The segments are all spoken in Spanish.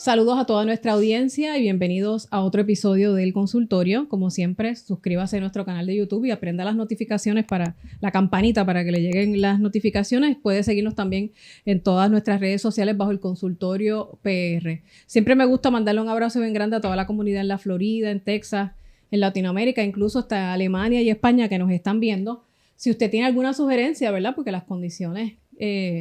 Saludos a toda nuestra audiencia y bienvenidos a otro episodio del consultorio. Como siempre, suscríbase a nuestro canal de YouTube y aprenda las notificaciones para la campanita para que le lleguen las notificaciones. Puede seguirnos también en todas nuestras redes sociales bajo el consultorio PR. Siempre me gusta mandarle un abrazo bien grande a toda la comunidad en la Florida, en Texas, en Latinoamérica, incluso hasta Alemania y España que nos están viendo. Si usted tiene alguna sugerencia, ¿verdad? Porque las condiciones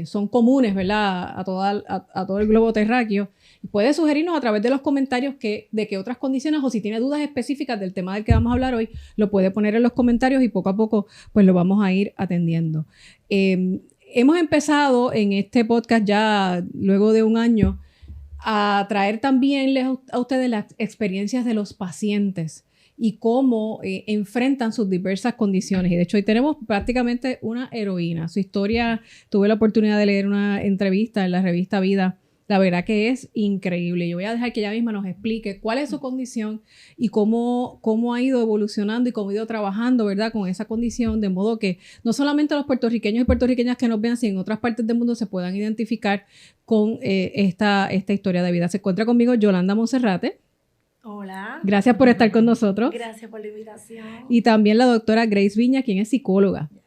son comunes, ¿verdad? A todo el globo terráqueo. Puede sugerirnos a través de los comentarios de qué otras condiciones o si tiene dudas específicas del tema del que vamos a hablar hoy, lo puede poner en los comentarios y poco a poco pues lo vamos a ir atendiendo. Hemos empezado en este podcast ya luego de un año a traer también a ustedes las experiencias de los pacientes y cómo enfrentan sus diversas condiciones. Y de hecho hoy tenemos prácticamente una heroína. Su historia, tuve la oportunidad de leer una entrevista en la revista Vida. La verdad que es increíble. Yo voy a dejar que ella misma nos explique cuál es su condición y cómo ha ido evolucionando y cómo ha ido trabajando, ¿verdad? Con esa condición, de modo que no solamente los puertorriqueños y puertorriqueñas que nos vean, sino en otras partes del mundo se puedan identificar con esta historia de vida. Se encuentra conmigo Yolanda Monserrate. Hola. Gracias por estar con nosotros. Gracias por la invitación. Y también la doctora Grace Viña, quien es psicóloga. Yes.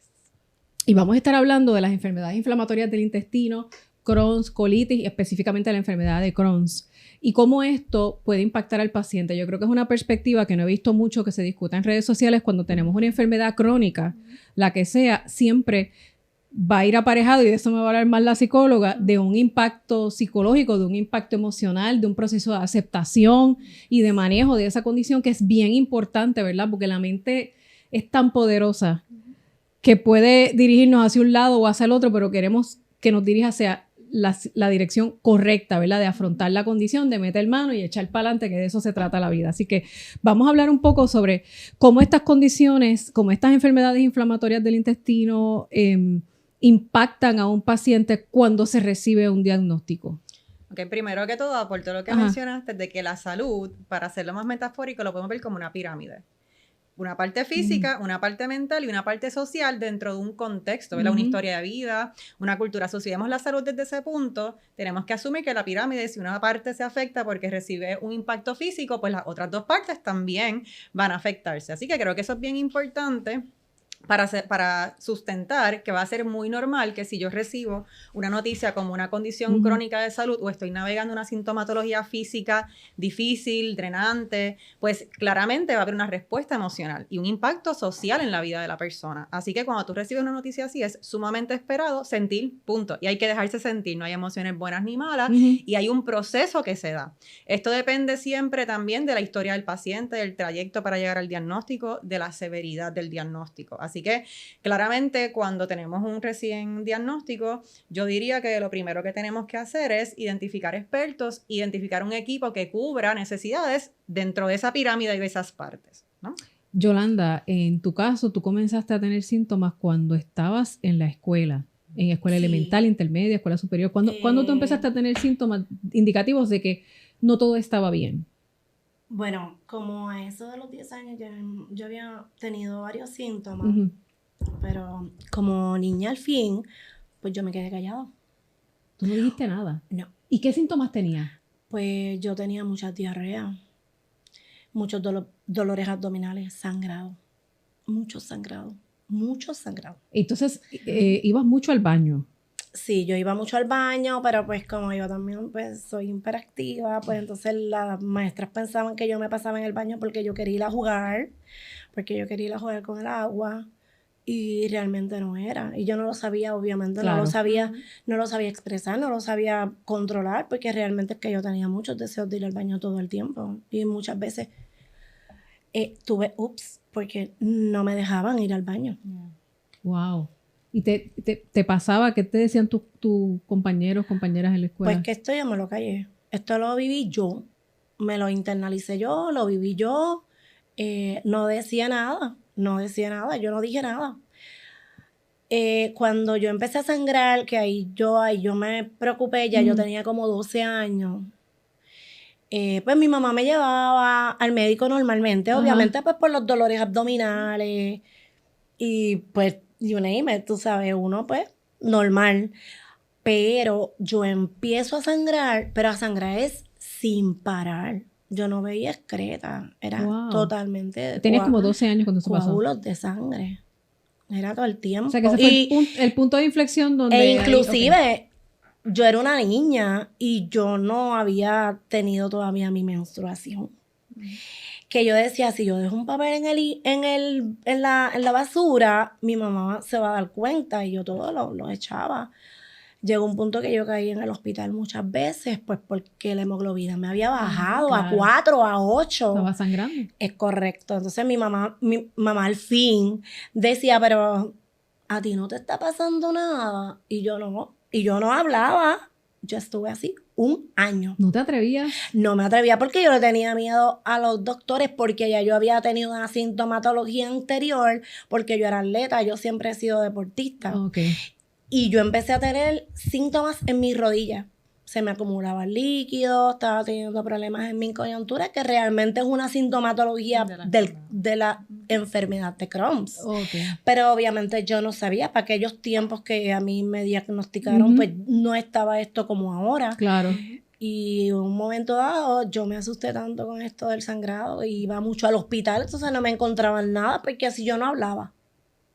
Y vamos a estar hablando de las enfermedades inflamatorias del intestino, Crohn's, colitis y específicamente la enfermedad de Crohn's y cómo esto puede impactar al paciente. Yo creo que es una perspectiva que no he visto mucho que se discuta en redes sociales. Cuando tenemos una enfermedad crónica, la que sea, siempre va a ir aparejado, y de eso me va a hablar más la psicóloga, de un impacto psicológico, de un impacto emocional, de un proceso de aceptación y de manejo de esa condición que es bien importante, ¿verdad? Porque la mente es tan poderosa que puede dirigirnos hacia un lado o hacia el otro, pero queremos que nos dirija hacia la dirección correcta, ¿verdad? De afrontar la condición, de meter mano y echar para adelante, que de eso se trata la vida. Así que vamos a hablar un poco sobre cómo estas condiciones, cómo estas enfermedades inflamatorias del intestino impactan a un paciente cuando se recibe un diagnóstico. Ok, primero que todo, por todo lo que mencionaste, de que la salud, para hacerlo más metafórico, lo podemos ver como una pirámide. Una parte física, una parte mental y una parte social dentro de un contexto, ¿verdad? Una historia de vida, una cultura. Si vemos la salud desde ese punto, tenemos que asumir que la pirámide, si una parte se afecta porque recibe un impacto físico, pues las otras dos partes también van a afectarse. Así que creo que eso es bien importante para sustentar que va a ser muy normal que si yo recibo una noticia como una condición crónica de salud o estoy navegando una sintomatología física difícil, drenante, pues claramente va a haber una respuesta emocional y un impacto social en la vida de la persona. Así que cuando tú recibes una noticia así es sumamente esperado sentir, punto. Y hay que dejarse sentir, no hay emociones buenas ni malas y hay un proceso que se da. Esto depende siempre también de la historia del paciente, del trayecto para llegar al diagnóstico, de la severidad del diagnóstico. Así que claramente cuando tenemos un recién diagnóstico, yo diría que lo primero que tenemos que hacer es identificar expertos, identificar un equipo que cubra necesidades dentro de esa pirámide y de esas partes, ¿no? Yolanda, en tu caso, tú comenzaste a tener síntomas cuando estabas en la escuela, en escuela elemental, intermedia, escuela superior. ¿Cuándo tú empezaste a tener síntomas indicativos de que no todo estaba bien? Bueno, como a eso de los 10 años yo había tenido varios síntomas, pero como niña al fin, pues yo me quedé callada. ¿Tú no dijiste nada? No. ¿Y qué síntomas tenías? Pues yo tenía mucha diarrea, muchos dolores abdominales, sangrado, mucho sangrado. Entonces, ¿ibas mucho al baño? Sí, yo iba mucho al baño, pero pues como yo también pues soy hiperactiva, pues entonces las maestras pensaban que yo me pasaba en el baño porque yo quería ir a jugar, con el agua y realmente no era. Y yo no lo sabía, obviamente, claro. no lo sabía expresar, no lo sabía controlar, porque realmente es que yo tenía muchos deseos de ir al baño todo el tiempo. Y muchas veces tuve porque no me dejaban ir al baño. Wow. ¿Y te pasaba? ¿Qué te decían tus compañeros, compañeras en la escuela? Pues que esto yo me lo callé. Esto lo viví yo. Me lo internalicé yo, lo viví yo. No decía nada. Yo no dije nada. Cuando yo empecé a sangrar, que ahí yo me preocupé, ya yo tenía como 12 años. Pues mi mamá me llevaba al médico normalmente, obviamente pues por los dolores abdominales. Y pues you name it, tú sabes, uno pues normal. Pero yo empiezo a sangrar, pero a sangrar es sin parar. Yo no veía excreta, era totalmente... Tenías como 12 años cuando eso pasó. Coágulos de sangre. Era todo el tiempo. O sea, que ese fue el punto de inflexión donde... E inclusive, yo era una niña y yo no había tenido todavía mi menstruación. Que yo decía, si yo dejo un papel en la basura, mi mamá se va a dar cuenta, y yo todo lo echaba. Llegó un punto que yo caí en el hospital muchas veces, pues porque la hemoglobina me había bajado a 4, a 8. Estaba sangrando. Es correcto. Entonces mi mamá al fin decía, pero a ti no te está pasando nada. Y yo no hablaba. Yo estuve así 1 año. ¿No te atrevías? No me atrevía porque yo le tenía miedo a los doctores, porque ya yo había tenido una sintomatología anterior, porque yo era atleta, yo siempre he sido deportista. Okay. Y yo empecé a tener síntomas en mis rodillas. Se me acumulaba líquido, estaba teniendo problemas en mi coyuntura, que realmente es una sintomatología de la enfermedad de Crohn's. Okay. Pero obviamente yo no sabía, para aquellos tiempos que a mí me diagnosticaron, pues no estaba esto como ahora. Claro. Y en un momento dado yo me asusté tanto con esto del sangrado, y iba mucho al hospital, entonces no me encontraban nada, porque así yo no hablaba,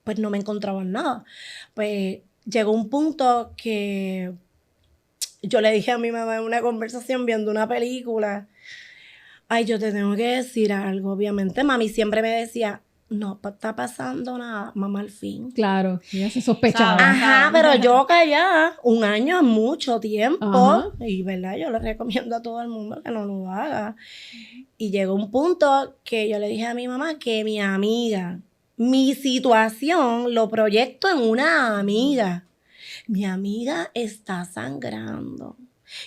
pues no me encontraban nada. Pues llegó un punto que yo le dije a mi mamá en una conversación viendo una película, ay, yo te tengo que decir algo. Obviamente mami siempre me decía, no está pasando nada, mamá, al fin. Claro, ya se sospechaba. Ajá, pero yo callaba. 1 año es mucho tiempo. Ajá. Y verdad, yo le recomiendo a todo el mundo que no lo haga. Y llegó un punto que yo le dije a mi mamá que mi amiga, mi situación lo proyecto en una amiga. Mi amiga está sangrando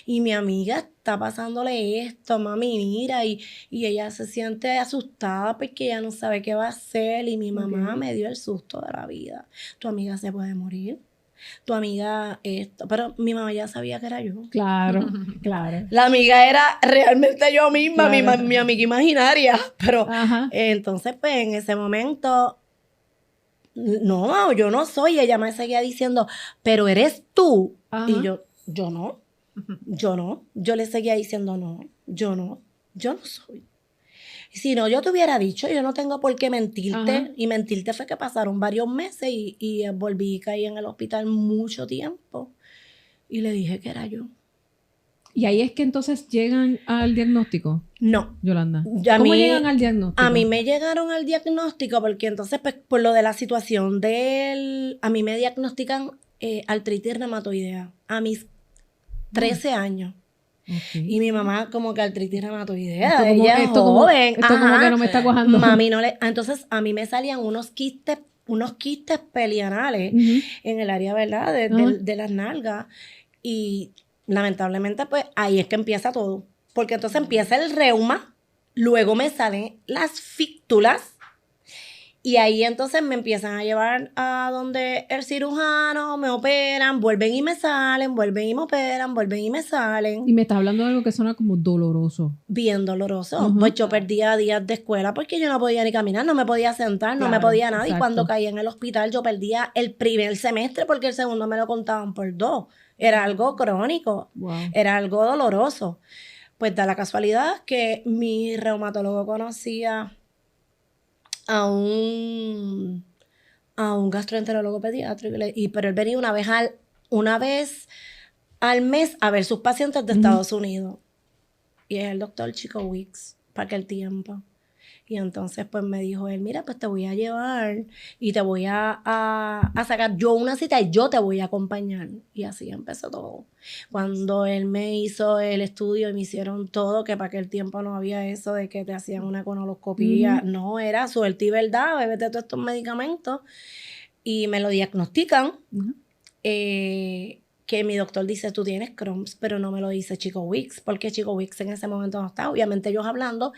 y mi amiga está pasándole esto, mami, mira, y ella se siente asustada porque ella no sabe qué va a hacer, y mi mamá me dio el susto de la vida. Tu amiga se puede morir, tu amiga esto, pero mi mamá ya sabía que era yo. Claro, claro. La amiga era realmente yo misma, Claro. mi amiga imaginaria, pero Ajá. entonces pues en ese momento... No, yo no soy. Ella me seguía diciendo, pero eres tú. Ajá. Y yo no. Yo le seguía diciendo, no, yo no soy. Si no, yo te hubiera dicho, yo no tengo por qué mentirte. Ajá. Y mentirte fue que pasaron varios meses y volví y caí en el hospital mucho tiempo. Y le dije que era yo. Y ahí es que entonces llegan al diagnóstico, No. Yolanda. A ¿Cómo mí- llegan al diagnóstico? A mí me llegaron al diagnóstico porque entonces, pues, por lo de la situación a mí me diagnostican artritis reumatoidea a mis 13 años. Okay. Y mi mamá como que artritis reumatoidea, Esto como- ella es esto como- joven. esto como Ajá. que no me está cuajando. Mami no le... Entonces a mí me salían unos quistes pelianales Ujú. en el área, ¿verdad? Ajá. De las nalgas. Y lamentablemente, pues, ahí es que empieza todo. Porque entonces empieza el reuma, luego me salen las fístulas, y ahí entonces me empiezan a llevar a donde el cirujano, me operan, vuelven y me salen, vuelven y me operan, vuelven y me salen. Y me estás hablando de algo que suena como doloroso. Bien doloroso. Ujú. Pues yo perdía días de escuela porque yo no podía ni caminar, no me podía sentar, no me Claro, podía nada. exacto. Y cuando caí en el hospital yo perdía el primer semestre porque el segundo me lo contaban por 2. Era algo crónico, Wow. era algo doloroso. Pues da la casualidad que mi reumatólogo conocía a un gastroenterólogo pediátrico, pero él venía una vez al mes a ver sus pacientes de Ujú. Estados Unidos. Y es el doctor Chico Wicks, para aquel tiempo. Y entonces pues me dijo él, mira, pues te voy a llevar y te voy a sacar yo una cita y yo te voy a acompañar. Y así empezó todo. Cuando él me hizo el estudio y me hicieron todo, que para aquel tiempo no había eso de que te hacían una colonoscopía. Ujú. No, era suerte y verdad, bébete todos estos medicamentos. Y me lo diagnostican. Ujú. Que mi doctor dice, tú tienes Crohn's, pero no me lo dice Chico Wicks, porque Chico Wicks en ese momento no está. Obviamente ellos hablando,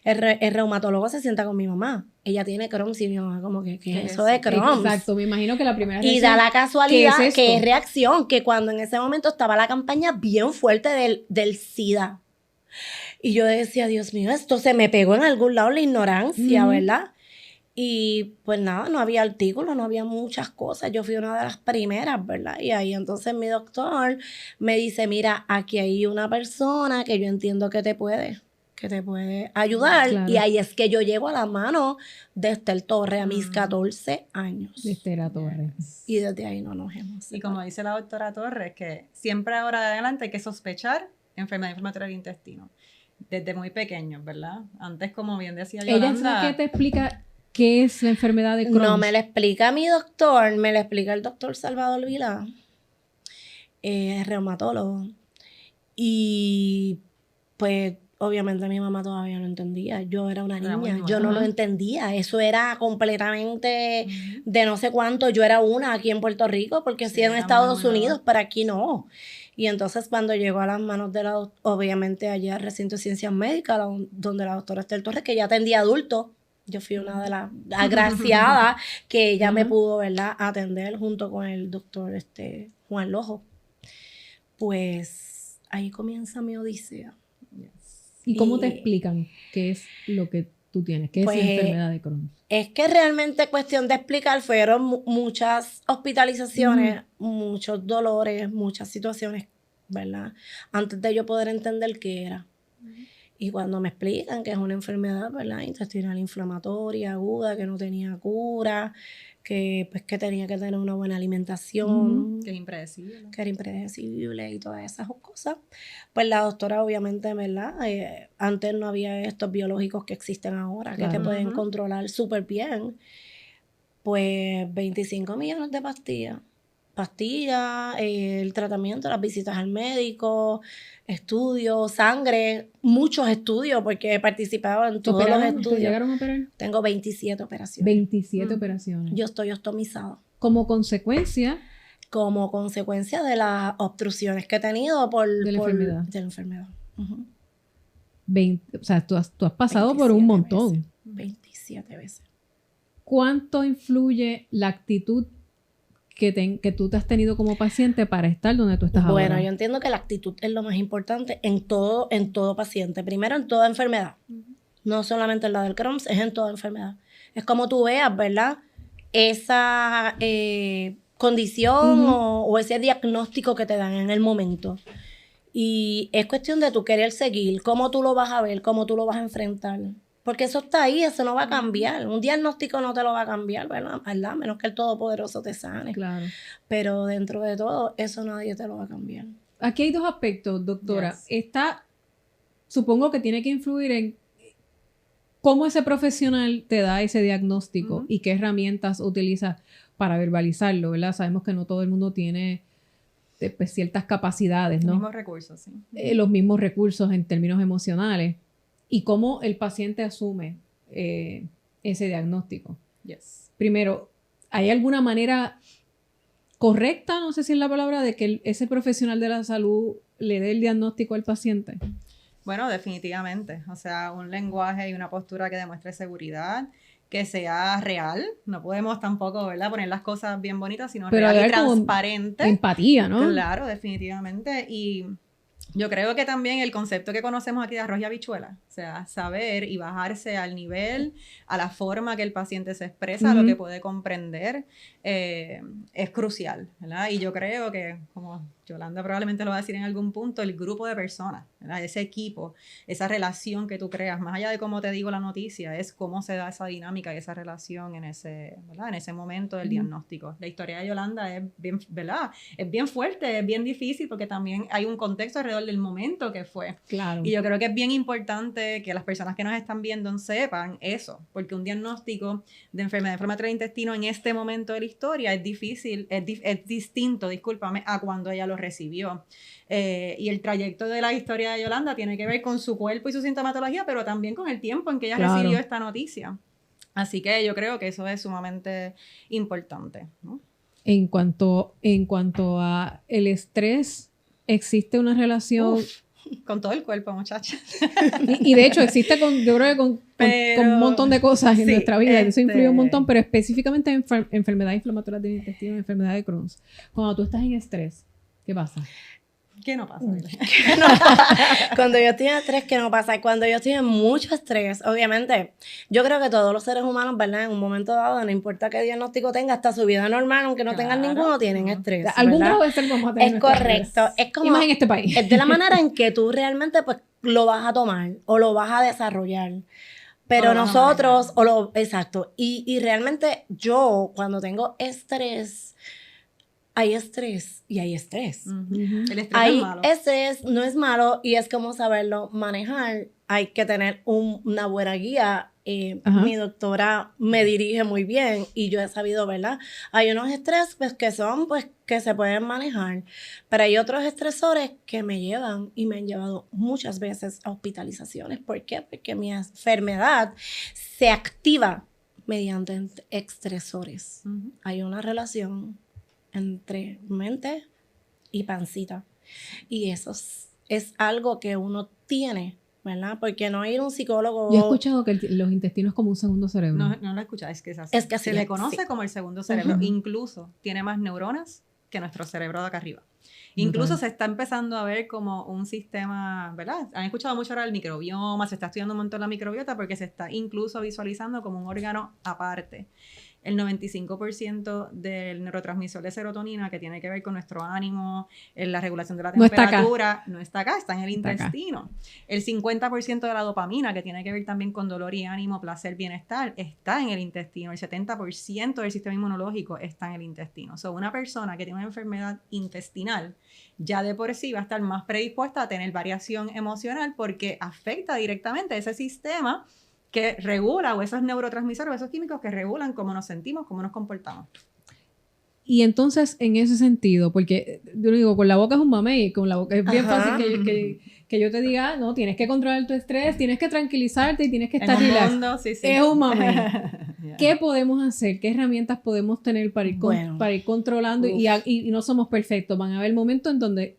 el reumatólogo se sienta con mi mamá. Ella tiene Crohn's y mi mamá como que, ¿qué es eso de Crohn's? Exacto, me imagino que la primera Y reacción, da la casualidad ¿qué es que es esto? reacción, que cuando en ese momento estaba la campaña bien fuerte del SIDA. Y yo decía, Dios mío, esto se me pegó en algún lado la ignorancia, Ujú. ¿verdad? Y pues nada, no había artículos, no había muchas cosas. Yo fui una de las primeras, ¿verdad? Y ahí entonces mi doctor me dice, mira, aquí hay una persona que yo entiendo que te puede ayudar. Claro. Y ahí es que yo llego a la mano de Estel Torres a mis 14 años. De Estela Torres. Y desde ahí no nos hemos Y separado. como dice la doctora Torres, que siempre ahora de adelante hay que sospechar enfermedad inflamatoria del intestino. Desde muy pequeños, ¿verdad? Antes, como bien decía Ella es Yolanda... la que te explica qué es la enfermedad de Crohn. No me la explica mi doctor, me la explica el doctor Salvador Vilá, es reumatólogo. Y pues obviamente mi mamá todavía no entendía. Yo era una Era muy niña, nueva. yo no lo Ajá. entendía. Eso era completamente de no sé cuánto. Yo era una aquí en Puerto Rico, porque Sí, sí en era Estados muy nueva. Unidos, pero aquí no. Y entonces cuando llegó a las manos de obviamente allá al recinto de ciencias médicas, donde la doctora Estel Torres, que ya atendía adultos, yo fui una de las agraciadas que ella me Ajá. pudo, ¿verdad?, atender junto con el doctor Juan Lojo. Pues ahí comienza mi odisea. ¿Y cómo te Y- explican qué es lo que tú tienes? ¿Qué Pues, es la enfermedad de Crohn? Es que realmente cuestión de explicar, fueron muchas hospitalizaciones, muchos dolores, muchas situaciones, ¿verdad? Antes de yo poder entender qué era. Y cuando me explican que es una enfermedad, ¿verdad?, intestinal inflamatoria, aguda, que no tenía cura, que pues que tenía que tener una buena alimentación, Que es impredecible. que era impredecible y todas esas cosas, pues la doctora obviamente, ¿verdad? Antes no había estos biológicos que existen ahora, que te Claro. pueden controlar súper bien. Pues 25 millones de pastillas, el tratamiento, las visitas al médico, estudios, sangre, muchos estudios, porque he participado en todos los ¿Te estudios. llegaron a operar? Tengo 27 operaciones. 27 operaciones. Yo estoy ostomizada Como consecuencia como consecuencia de las obstrucciones que he tenido de la enfermedad. De la enfermedad. Ujú. 20, o sea, tú has pasado por un 27 montón. veces. 27 veces. ¿Cuánto influye la actitud que tú te has tenido como paciente para estar donde tú estás Bueno, ahora? yo entiendo que la actitud es lo más importante en todo paciente. Primero, en toda enfermedad. No solamente en la del Crohn, es en toda enfermedad. Es como tú veas, ¿verdad? Esa condición o ese diagnóstico que te dan en el momento. Y es cuestión de tú querer seguir, cómo tú lo vas a ver, cómo tú lo vas a enfrentar. Porque eso está ahí, eso no va a cambiar. Un diagnóstico no te lo va a cambiar, ¿verdad? Menos que el Todopoderoso te sane. Claro. Pero dentro de todo, eso nadie te lo va a cambiar. Aquí hay dos aspectos, doctora. Yes. Supongo que tiene que influir en cómo ese profesional te da ese diagnóstico y qué herramientas utiliza para verbalizarlo, ¿verdad? Sabemos que no todo el mundo tiene pues, ciertas capacidades, ¿no? Los mismos recursos, sí. Los mismos recursos en términos emocionales. Y cómo el paciente asume ese diagnóstico. Yes. Primero, ¿hay alguna manera correcta, no sé si es la palabra, de que ese profesional de la salud le dé el diagnóstico al paciente? Bueno, definitivamente. O sea, un lenguaje y una postura que demuestre seguridad, que sea real. No podemos tampoco, ¿verdad?, poner las cosas bien bonitas, sino Pero real y haber como transparente. empatía, ¿no? Claro, definitivamente. Y yo creo que también el concepto que conocemos aquí de arroz y habichuela, o sea, saber y bajarse al nivel, a la forma que el paciente se expresa, a lo que puede comprender, es crucial, ¿verdad? Y yo creo que, como Yolanda probablemente lo va a decir en algún punto, el grupo de personas, ¿verdad?, ese equipo, esa relación que tú creas, más allá de cómo te digo la noticia, es cómo se da esa dinámica y esa relación en ese, ¿verdad?, en ese momento del diagnóstico. La historia de Yolanda es bien, ¿verdad?, es bien fuerte, es bien difícil porque también hay un contexto alrededor del momento que fue. Claro. Y yo creo que es bien importante que las personas que nos están viendo sepan eso, porque un diagnóstico de enfermedad inflamatoria del intestino en este momento de la historia es difícil, es distinto, discúlpame, a cuando ella lo recibió. Y el trayecto de la historia de Yolanda tiene que ver con su cuerpo y su sintomatología, pero también con el tiempo en que ella recibió esta noticia. Así que yo creo que eso es sumamente importante, ¿no? En cuanto a el estrés, existe una relación... Con todo el cuerpo, muchachas. Y de hecho existe yo creo que con un montón de cosas en nuestra vida, eso influye un montón, pero específicamente en enfermedades inflamatorias del intestino, enfermedad de Crohn. Cuando tú estás en estrés, ¿qué pasa? ¿Qué no pasa? Cuando yo estoy en estrés, ¿qué no pasa? Cuando yo estoy en mucho estrés, obviamente, yo creo que todos los seres humanos, ¿verdad? En un momento dado, no importa qué diagnóstico tenga, hasta su vida normal, aunque no tengan ninguno, tienen estrés. Algún ¿verdad? grado de estrés vamos a tener. Es correcto. Es como, y más en este país. Es de la manera en que tú realmente pues, lo vas a tomar o lo vas a desarrollar. Pero nosotros, exacto. Y realmente yo, cuando tengo estrés, hay estrés y hay estrés. El estrés Hay es malo. estrés, no es malo y es como saberlo manejar. Hay que tener una buena guía. Mi doctora me dirige muy bien y yo he sabido, ¿verdad? Hay unos estrés pues, que son, pues, que se pueden manejar, pero hay otros estresores que me llevan y me han llevado muchas veces a hospitalizaciones. ¿Por qué? Porque mi enfermedad se activa mediante estresores. Hay una relación entre mente y pancita. Y eso es algo que uno tiene, ¿verdad? Porque no ir a un psicólogo... Yo he escuchado que los intestinos es como un segundo cerebro. No lo he escuchado, es que es así. Es que así se le es, conoce sí. como el segundo cerebro. Incluso tiene más neuronas que nuestro cerebro de acá arriba. Incluso se está empezando a ver como un sistema, ¿verdad? Han escuchado mucho ahora el microbioma, se está estudiando un montón la microbiota porque se está incluso visualizando como un órgano aparte. El 95% del neurotransmisor de serotonina, que tiene que ver con nuestro ánimo, la regulación de la temperatura, no está acá, está en el intestino. El 50% de la dopamina, que tiene que ver también con dolor y ánimo, placer, bienestar, está en el intestino. El 70% del sistema inmunológico está en el intestino. O sea, una persona que tiene una enfermedad intestinal, ya de por sí va a estar más predispuesta a tener variación emocional porque afecta directamente a ese sistema que regula, o esos neurotransmisores, o esos químicos que regulan cómo nos sentimos, cómo nos comportamos. Y entonces, en ese sentido, porque yo digo, con la boca es un mamey, con la boca es bien fácil que yo te diga, no, tienes que controlar tu estrés, tienes que tranquilizarte y tienes que estar relax. Sí. Es un mamey. ¿Qué podemos hacer? ¿Qué herramientas podemos tener para ir, para ir controlando? Y no somos perfectos. Van a haber momentos en donde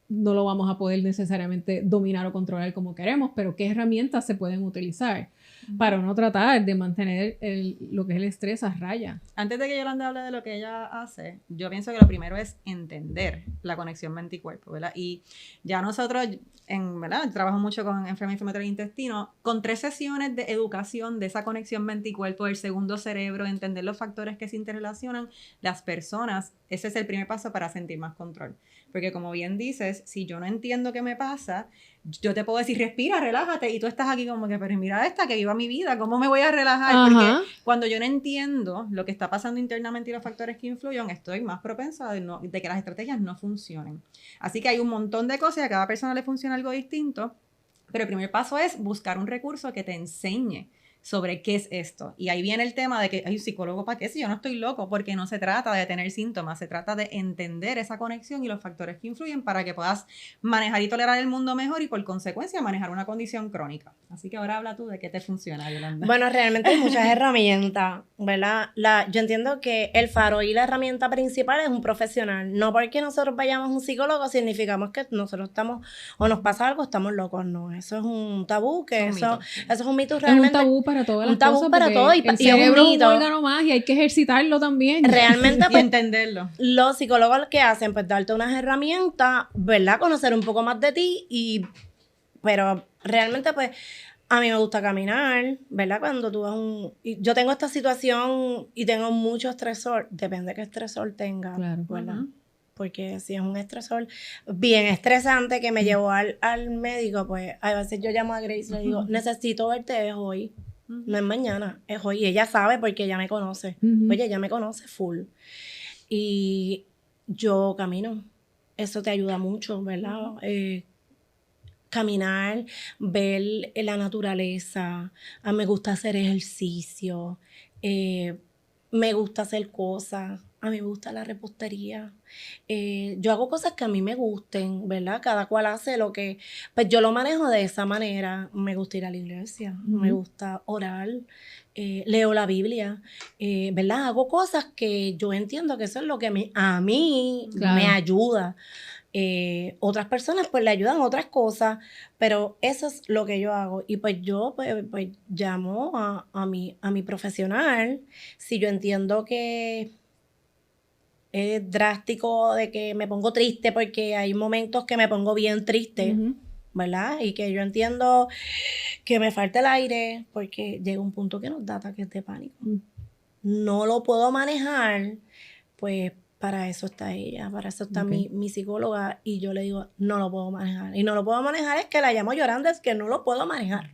no lo vamos a poder necesariamente dominar o controlar como queremos, pero ¿qué herramientas se pueden utilizar para no tratar de mantener lo que es el estrés a raya? Antes de que Yolanda hable de lo que ella hace, yo pienso que lo primero es entender la conexión mente y cuerpo, ¿verdad? Y ya nosotros, ¿verdad? Trabajo mucho con enfermedad inflamatoria del intestino, con 3 sesiones de educación de esa conexión mente y cuerpo, del segundo cerebro, entender los factores que se interrelacionan, las personas, ese es el primer paso para sentir más control. Porque como bien dices, si yo no entiendo qué me pasa, yo te puedo decir, respira, relájate, y tú estás aquí como que, pero mira esta, que viva mi vida, ¿cómo me voy a relajar? Porque cuando yo no entiendo lo que está pasando internamente y los factores que influyen, estoy más propensa de que las estrategias no funcionen. Así que hay un montón de cosas y a cada persona le funciona algo distinto, pero el primer paso es buscar un recurso que te enseñe sobre qué es esto. Y ahí viene el tema de que hay un psicólogo para qué, si yo no estoy loco, porque no se trata de tener síntomas, se trata de entender esa conexión y los factores que influyen para que puedas manejar y tolerar el mundo mejor y por consecuencia manejar una condición crónica. Así que ahora habla tú de qué te funciona, Yolanda. Bueno, realmente hay muchas herramientas, ¿verdad? Yo entiendo que el faro y la herramienta principal es un profesional. No porque nosotros vayamos a un psicólogo significamos que nosotros estamos, o nos pasa algo, estamos locos, no. Eso es un tabú, eso es un mito realmente. Es un tabú para todas las cosas. Un tabú para todo y el cerebro es un órgano más y hay que ejercitarlo también. Realmente, pues, y entenderlo. Los psicólogos lo que hacen, pues, darte unas herramientas, ¿verdad? Conocer un poco más de ti pero realmente, pues, a mí me gusta caminar, ¿verdad? Cuando tú vas yo tengo esta situación y tengo mucho estresor, depende de qué estresor tenga, claro, ¿verdad? Porque si es un estresor bien estresante que me llevó al médico, pues a veces yo llamo a Grace y le digo, necesito verte hoy, no es mañana, es hoy. Y ella sabe porque ella me conoce. Oye, ella me conoce full. Y yo camino. Eso te ayuda mucho, ¿verdad? Caminar, ver la naturaleza. A mí me gusta hacer ejercicio. Me gusta hacer cosas. A mí me gusta la repostería. Yo hago cosas que a mí me gusten, ¿verdad? Cada cual hace lo que... Pues yo lo manejo de esa manera. Me gusta ir a la iglesia. Me gusta orar. Leo la Biblia. ¿Verdad? Hago cosas que yo entiendo que eso es lo que a mí me ayuda. Otras personas pues le ayudan otras cosas, pero eso es lo que yo hago. Y pues yo pues llamo a mi profesional si yo entiendo que es drástico de que me pongo triste porque hay momentos que me pongo bien triste, ¿verdad? Y que yo entiendo que me falta el aire porque llega un punto que nos da ataques de pánico. No lo puedo manejar, pues para eso está ella, para eso está mi psicóloga, y yo le digo, no lo puedo manejar. Y no lo puedo manejar es que la llamo llorando, es que no lo puedo manejar.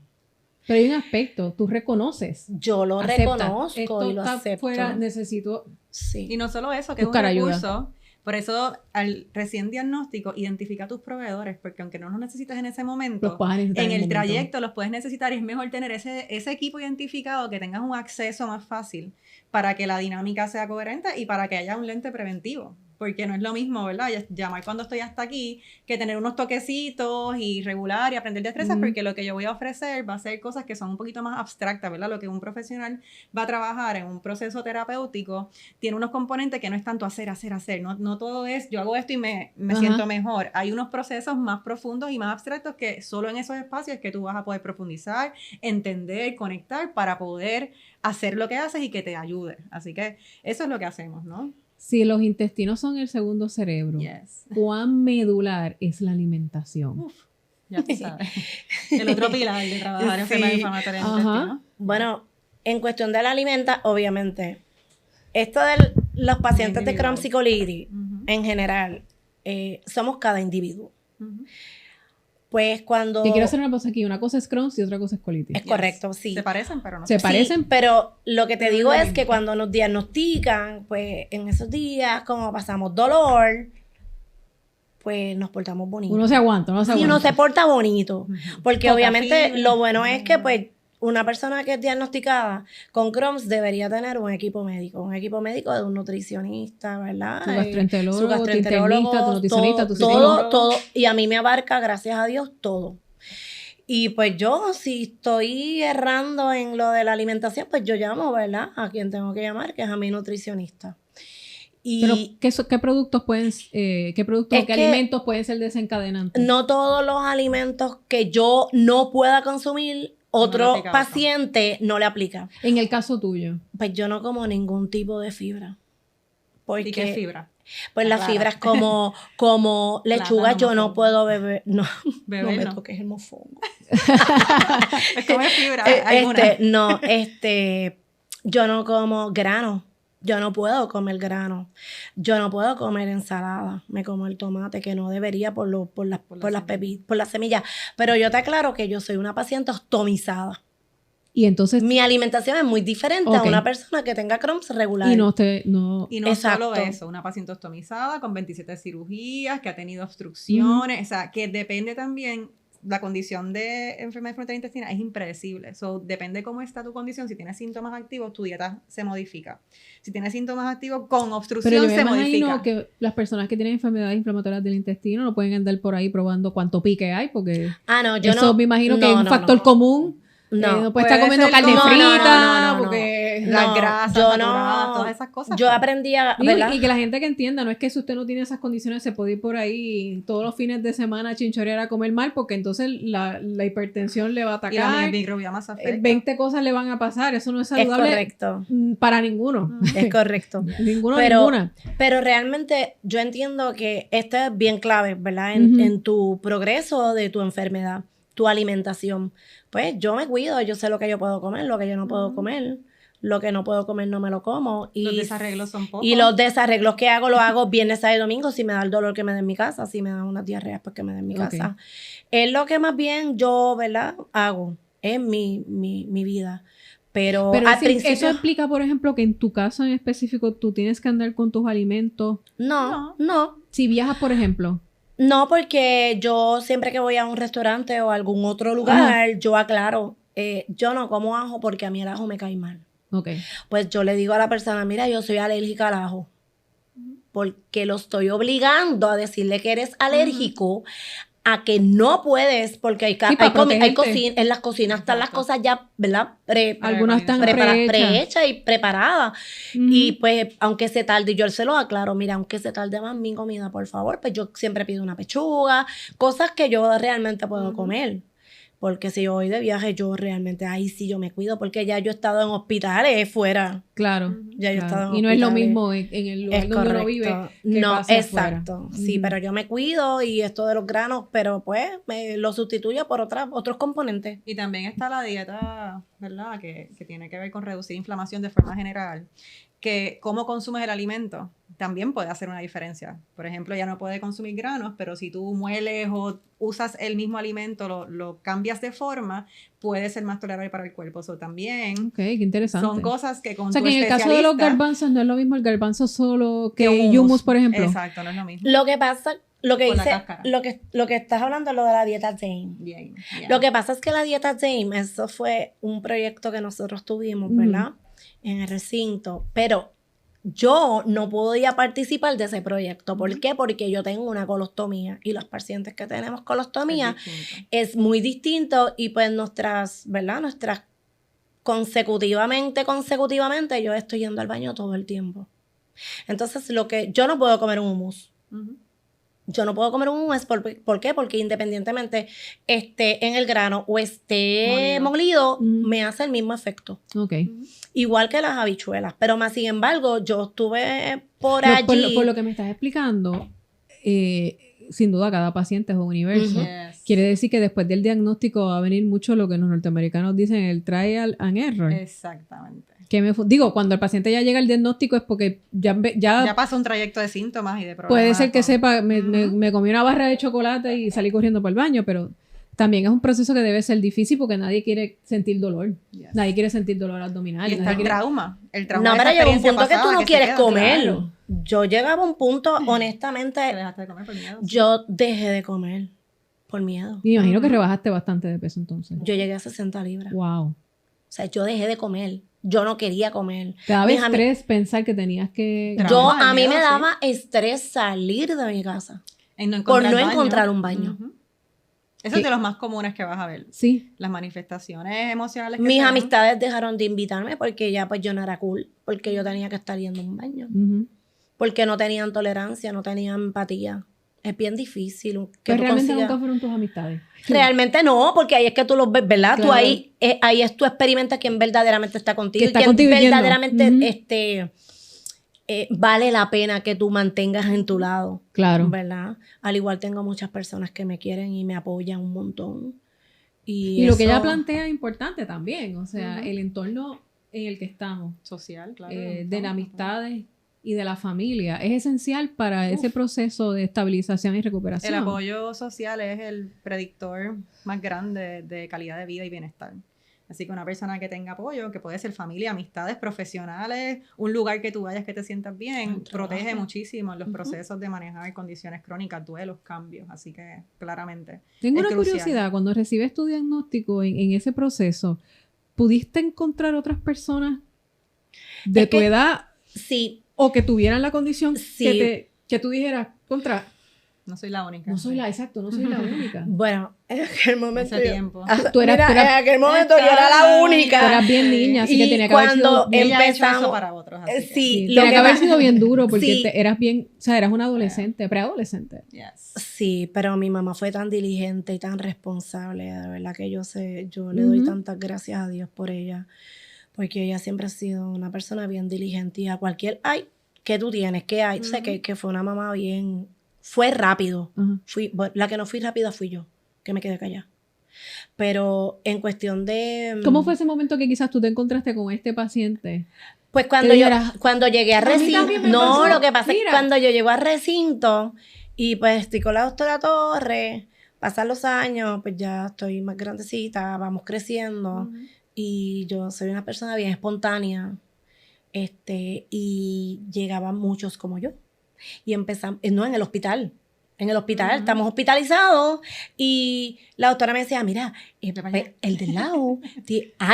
Pero hay un aspecto, tú reconoces. Yo lo reconozco y lo acepto. Fuera, necesito... Sí. Y no solo eso, que es un recurso. Por eso, al recién diagnóstico, identifica a tus proveedores, porque aunque no los necesites en ese momento, en el trayecto los puedes necesitar, y es mejor tener ese equipo identificado, que tengas un acceso más fácil para que la dinámica sea coherente y para que haya un lente preventivo. Porque no es lo mismo, ¿verdad? Llamar cuando estoy hasta aquí, que tener unos toquecitos y regular y aprender destrezas, porque lo que yo voy a ofrecer va a ser cosas que son un poquito más abstractas, ¿verdad? Lo que un profesional va a trabajar en un proceso terapéutico tiene unos componentes que no es tanto hacer. No todo es, yo hago esto y me siento mejor. Hay unos procesos más profundos y más abstractos que solo en esos espacios que tú vas a poder profundizar, entender, conectar para poder hacer lo que haces y que te ayude. Así que eso es lo que hacemos, ¿no? Si los intestinos son el segundo cerebro, ¿cuán medular es la alimentación? Uf, ya tú sabes. El otro pilar de trabajar enfermedades inflamatorias del intestino. Bueno, en cuestión de la alimentación, obviamente, esto de los pacientes de Crohn's y colitis, en general, somos cada individuo. Pues cuando... Y quiero hacer una cosa aquí. Una cosa es Crohn's y otra cosa es colitis. Es correcto, sí. Se parecen, pero no. Se parecen. Sí, pero lo que te digo es que cuando nos diagnostican, pues en esos días, como pasamos dolor, pues nos portamos bonito. Uno se aguanta, Sí, uno se porta bonito. Porque obviamente lo bueno es que, pues, una persona que es diagnosticada con Crohn's debería tener un equipo médico de un nutricionista, ¿verdad? Tu gastroenterólogo, su gastroenterólogo, tu nutricionista, tu psicólogo. todo, y a mí me abarca, gracias a Dios, todo. Y pues yo, si estoy errando en lo de la alimentación, pues yo llamo, ¿verdad? A quien tengo que llamar, que es a mi nutricionista. Y pero, ¿qué productos pueden, qué alimentos pueden ser desencadenantes? No todos los alimentos que yo no pueda consumir, otro paciente no le aplica. En el caso tuyo. Pues yo no como ningún tipo de fibra. Porque, ¿y qué es fibra? Pues las fibras como lechuga, yo no puedo beber. No me toques el mofongo. Es como fibra. Yo no como grano. Yo no puedo comer grano. Yo no puedo comer ensalada. Me como el tomate, que no debería por las semillas. Pero yo te aclaro que yo soy una paciente ostomizada. Y entonces... Mi alimentación es muy diferente a una persona que tenga Crohn's regular. Y no solo eso, una paciente ostomizada con 27 cirugías, que ha tenido obstrucciones, o sea, que depende también... La condición de enfermedad frontal intestinal es impredecible. So, depende cómo está tu condición. Si tienes síntomas activos, tu dieta se modifica. Si tienes síntomas activos con obstrucción, se modifica. Pero yo me imagino que las personas que tienen enfermedades inflamatorias del intestino no pueden andar por ahí probando cuánto pique hay, porque me imagino que es un factor común. No puede estar comiendo carne frita, porque las grasas saturadas, todas esas cosas. Yo aprendí a... ¿verdad? Y que la gente que entienda, no es que si usted no tiene esas condiciones se puede ir por ahí todos los fines de semana a chinchorear a comer mal, porque entonces la hipertensión le va a atacar. Y la microbioma se afecta. 20 cosas le van a pasar, eso no es saludable. Es correcto. Para ninguno. Es correcto. Ninguna. Pero realmente yo entiendo que esto es bien clave, ¿verdad? En tu progreso de tu enfermedad, tu alimentación. Pues yo me cuido, yo sé lo que yo puedo comer, lo que yo no puedo comer. Lo que no puedo comer no me lo como. Los desarreglos son pocos. Y los desarreglos que hago, los hago viernes, sábado y domingo. Si me da el dolor, que me dé en mi casa. Si me da unas diarreas, pues que me dé en mi casa. Es lo que más bien yo, ¿verdad? Hago. Es mi vida. Pero al principio... ¿Eso implica, por ejemplo, que en tu caso en específico tú tienes que andar con tus alimentos? No. Si viajas, por ejemplo... No, porque yo siempre que voy a un restaurante o a algún otro lugar, yo aclaro, yo no como ajo porque a mí el ajo me cae mal. Pues yo le digo a la persona, mira, yo soy alérgica al ajo. Porque lo estoy obligando a decirle que eres alérgico, a que no puedes, porque hay en las cocinas están las cosas ya, ¿verdad? Algunas están prehechas y preparadas. Y pues, aunque se tarde, yo se lo aclaro, mira, aunque se tarde más mi comida, por favor, pues yo siempre pido una pechuga, cosas que yo realmente puedo comer. Porque si yo voy de viaje, yo realmente, ahí sí yo me cuido, porque ya yo he estado en hospitales fuera. Claro. Ya yo he estado en Y no es lo hospitales. mismo en el lugar Es donde uno correcto. vive que No, pase exacto. afuera. Sí, pero yo me cuido y esto de los granos, pero pues me lo sustituyo por otros componentes. Y también está la dieta, ¿verdad? Que tiene que ver con reducir inflamación de forma general. Que cómo consumes el alimento también puede hacer una diferencia. Por ejemplo, ya no puede consumir granos, pero si tú mueles o usas el mismo alimento, lo cambias de forma, puede ser más tolerable para el cuerpo. Eso también Ok, qué interesante. son cosas que con O sea, tu que en el caso de los especialista- garbanzos no es lo mismo el garbanzo solo que un hummus, por ejemplo. Exacto, no es lo mismo. Lo que pasa, lo que Con la dice, cáscara. lo que estás hablando es lo de la dieta Dame. Bien, bien. Lo que pasa es que la dieta Dame, eso fue un proyecto que nosotros tuvimos, ¿verdad? En el recinto, pero yo no podía participar de ese proyecto. ¿Por qué? Porque yo tengo una colostomía y los pacientes que tenemos colostomía Es distinto. es muy distinto y pues nuestras consecutivamente, yo estoy yendo al baño todo el tiempo. Entonces, yo no puedo comer un hummus. Ujú. Yo no puedo comer un hummus, ¿por qué? Porque independientemente esté en el grano o esté molido, me hace el mismo efecto. Ok. Igual que las habichuelas. Pero más sin embargo, yo estuve por No, allí. por lo que me estás explicando, sin duda cada paciente es un universo. Yes. Quiere decir que después del diagnóstico va a venir mucho lo que los norteamericanos dicen el trial and error. Exactamente. Digo, cuando el paciente ya llega al diagnóstico es porque Ya pasó un trayecto de síntomas y de problemas. puede ser que con- sepa, me comí una barra de chocolate y salí corriendo para el baño, pero también es un proceso que debe ser difícil porque nadie quiere sentir dolor. Yes. Nadie quiere sentir dolor abdominal. Y está nadie el quiere- trauma. El trauma No, de pero esa llega un experiencia punto que tú pasada no se quieres queda, comer. claro. Yo llegaba a un punto, Te honestamente, dejaste de comer por miedo. yo dejé de comer por miedo. Me imagino que rebajaste bastante de peso entonces. Yo llegué a 60 libras. Wow. O sea, yo dejé de comer. Yo no quería comer. Te daba Mis ami- estrés pensar que tenías que... Trauma, A mí miedo, me sí. daba estrés salir de mi casa En por no baño. encontrar un baño. Ujú. Eso es de los más comunes que vas a ver. Sí. Las manifestaciones emocionales que Mis se dan. amistades dejaron de invitarme porque ya pues yo no era cool, porque yo tenía que estar yendo a un baño, Ujú. porque no tenían tolerancia, no tenían empatía. Es bien difícil que Pues tú realmente consigas- nunca fueron tus amistades. Realmente no, porque ahí es que tú los ves, ¿verdad? Claro. Tú ahí es tú experimentas quién verdaderamente está contigo Que y está quién contigo yendo. verdaderamente Ujú. vale la pena que tú mantengas en tu lado. Claro. ¿Verdad? Al igual tengo muchas personas que me quieren y me apoyan un montón. Y lo que eso- ella plantea es importante también, o sea, Ujú. el entorno en el que estamos, Social, claro. de las amistades y de la familia, es esencial para ese proceso de estabilización y recuperación. El apoyo social es el predictor más grande de calidad de vida y bienestar. Así que una persona que tenga apoyo, que puede ser familia, amistades, profesionales, un lugar que tú vayas que te sientas bien, Un trabajo. protege muchísimo en los procesos de manejar condiciones crónicas, duelos, cambios. Así que claramente. Tengo es una crucial. curiosidad, cuando recibes tu diagnóstico en ese proceso, ¿pudiste encontrar otras personas de Es tu que- edad Sí, o que tuvieran la condición Sí. que tú dijeras, No soy la única. no soy la única? bueno, en aquel momento. Ese yo- tiempo. Tú eras- Mira, tú eras- en aquel momento yo era la Tú única. eras bien niña, así que Y tenía que haber sido... cuando Ella ha hecho eso empezamos. para otros. Así que, Sí, Sí, lo tenía que que haber pasa- sido bien duro porque Sí. eras bien, o sea, eras una adolescente, preadolescente. yes. Sí, pero mi mamá fue tan diligente y tan responsable, de verdad que yo le doy Ujú. tantas gracias a Dios por ella, porque ella siempre ha sido una persona bien diligente y a cualquier, ay, ¿qué tú tienes? ¿Qué hay? O sea, que fue una mamá bien, fue rápido. Ajá. La que no fui rápida fui yo, que me quedé callada. Pero en cuestión de... ¿Cómo fue ese momento que quizás tú te encontraste con este paciente? Pues Que dijeras, cuando llegué a "A mí recinto, también me no, pasó, lo que pasa es que mira". cuando yo llego a recinto y pues estoy con la doctora Torres, pasan los años, pues ya estoy más grandecita, vamos creciendo y yo soy una persona bien espontánea, y llegaban muchos como yo y empezamos, no, en el hospital. En el hospital, estamos hospitalizados y la doctora me decía, mira, el del lado.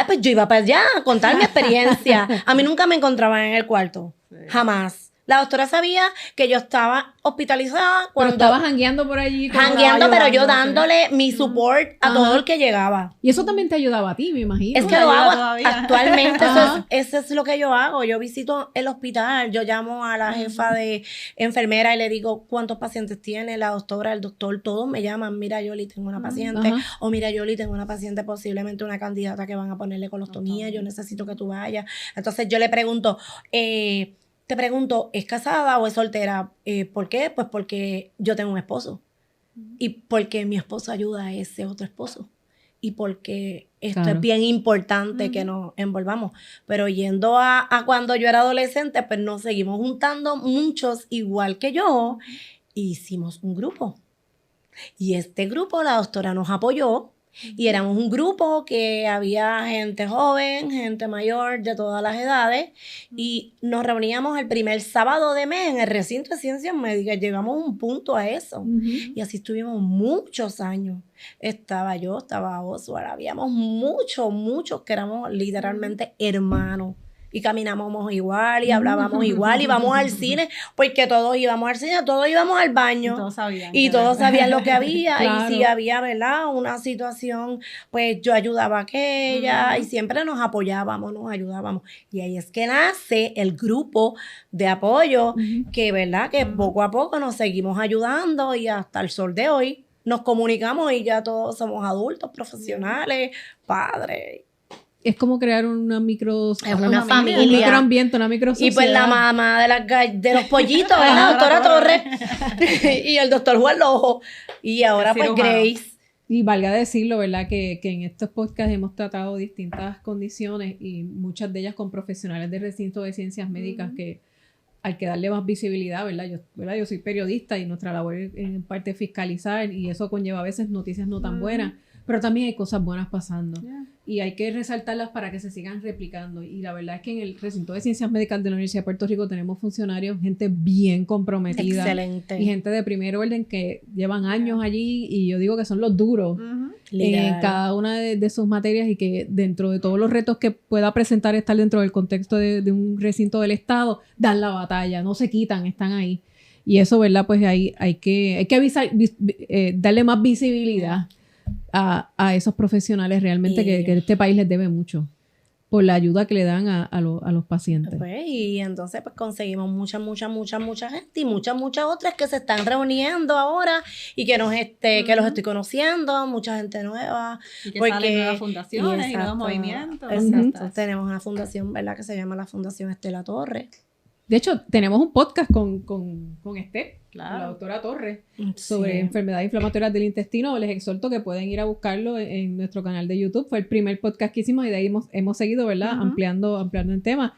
Pues yo iba para allá a contar mi experiencia. A mí nunca me encontraban en el cuarto, Sí. jamás. La doctora sabía que yo estaba hospitalizada cuando Pero estabas jangueando por allí. jangueando, pero yo dándole mi support a todo el que llegaba. Y eso también te ayudaba a ti, me imagino. Es que lo hago todavía. actualmente, eso es lo que yo hago. Yo visito el hospital, yo llamo a la jefa de enfermera y le digo cuántos pacientes tiene, la doctora, el doctor, todos me llaman, mira Yoli, tengo una paciente, o mira Yoli, tengo una paciente, posiblemente una candidata que van a ponerle colostomía, yo necesito que tú vayas. Entonces yo le pregunto, te pregunto, ¿es casada o es soltera? ¿Por qué? Pues porque yo tengo un esposo. Y porque mi esposo ayuda a ese otro esposo. Y porque esto es bien importante que nos envolvamos. Pero yendo a cuando yo era adolescente, pues nos seguimos juntando muchos, igual que yo, e hicimos un grupo. Y este grupo, la doctora nos apoyó. Y éramos un grupo que había gente joven, gente mayor, de todas las edades, y nos reuníamos el primer sábado de mes en el recinto de ciencias médicas. Llegamos a un punto a eso. Y así estuvimos muchos años. Estaba yo, estaba Oswald, habíamos muchos que éramos literalmente hermanos. Y caminábamos igual y hablábamos igual, íbamos al cine, porque todos íbamos al cine, todos íbamos al baño. Y todos sabían lo que había. Claro. Y si había, ¿verdad?, una situación, pues yo ayudaba a aquella y siempre nos apoyábamos, nos ayudábamos. Y ahí es que nace el grupo de apoyo que, ¿verdad?, que poco a poco nos seguimos ayudando y hasta el sol de hoy nos comunicamos y ya todos somos adultos, profesionales, padres. Es como crear una familia. Un microambiente, una microsociedad. Y pues la mamá de los pollitos, la doctora Torres, y el doctor Juan Lojo, y ahora pues Grace. Y valga decirlo, ¿verdad? Que en estos podcasts hemos tratado distintas condiciones y muchas de ellas con profesionales de recinto de ciencias médicas que hay que darle más visibilidad, ¿verdad? Yo soy periodista y nuestra labor es en parte fiscalizar y eso conlleva a veces noticias no tan buenas. Pero también hay cosas buenas pasando. Y hay que resaltarlas para que se sigan replicando. Y la verdad es que en el recinto de ciencias médicas de la Universidad de Puerto Rico tenemos funcionarios, gente bien comprometida. Excelente. Y gente de primer orden que llevan años allí y yo digo que son los duros en cada una de sus materias y que dentro de todos los retos que pueda presentar estar dentro del contexto de un recinto del Estado, dan la batalla, no se quitan, están ahí. Y eso, ¿verdad? Pues hay que avisar, darle más visibilidad a esos profesionales realmente que este país les debe mucho por la ayuda que le dan a los pacientes. Pues, y entonces pues conseguimos mucha gente y muchas otras que se están reuniendo ahora y que que los estoy conociendo, mucha gente nueva. Y que salen nuevas fundaciones y nuevos movimientos. Exacto. Tenemos una fundación, ¿verdad?, que se llama la Fundación Estela Torres. De hecho, tenemos un podcast con Esther, la doctora Torres, sobre enfermedades inflamatorias del intestino. Les exhorto que pueden ir a buscarlo en nuestro canal de YouTube. Fue el primer podcast que hicimos y de ahí hemos seguido, ¿verdad? Ampliando el tema.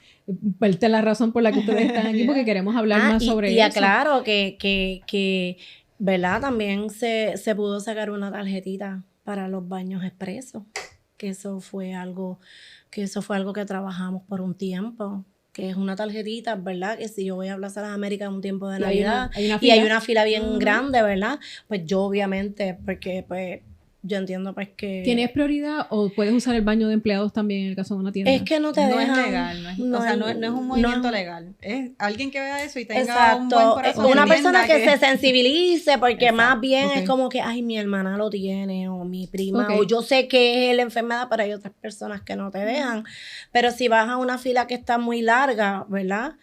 Esta es la razón por la que ustedes están aquí, porque queremos hablar más sobre eso. Y aclaro que ¿verdad? También se pudo sacar una tarjetita para los baños expresos, que eso fue algo que trabajamos por un tiempo. Que es una tarjetita, ¿verdad? Que si yo voy a Plaza Las Américas en un tiempo de Navidad y hay una fila bien grande, ¿verdad? Pues yo obviamente, porque pues yo entiendo pues que... ¿Tienes prioridad o puedes usar el baño de empleados también en el caso de una tienda? Es que no te dejan. No es legal, no es un movimiento legal. Es alguien que vea eso y tenga un buen corazón. Una persona que se sensibilice, porque más bien es como que, ay, mi hermana lo tiene, o mi prima, o yo sé que es la enfermedad, pero hay otras personas que no te dejan. Pero si vas a una fila que está muy larga, ¿verdad?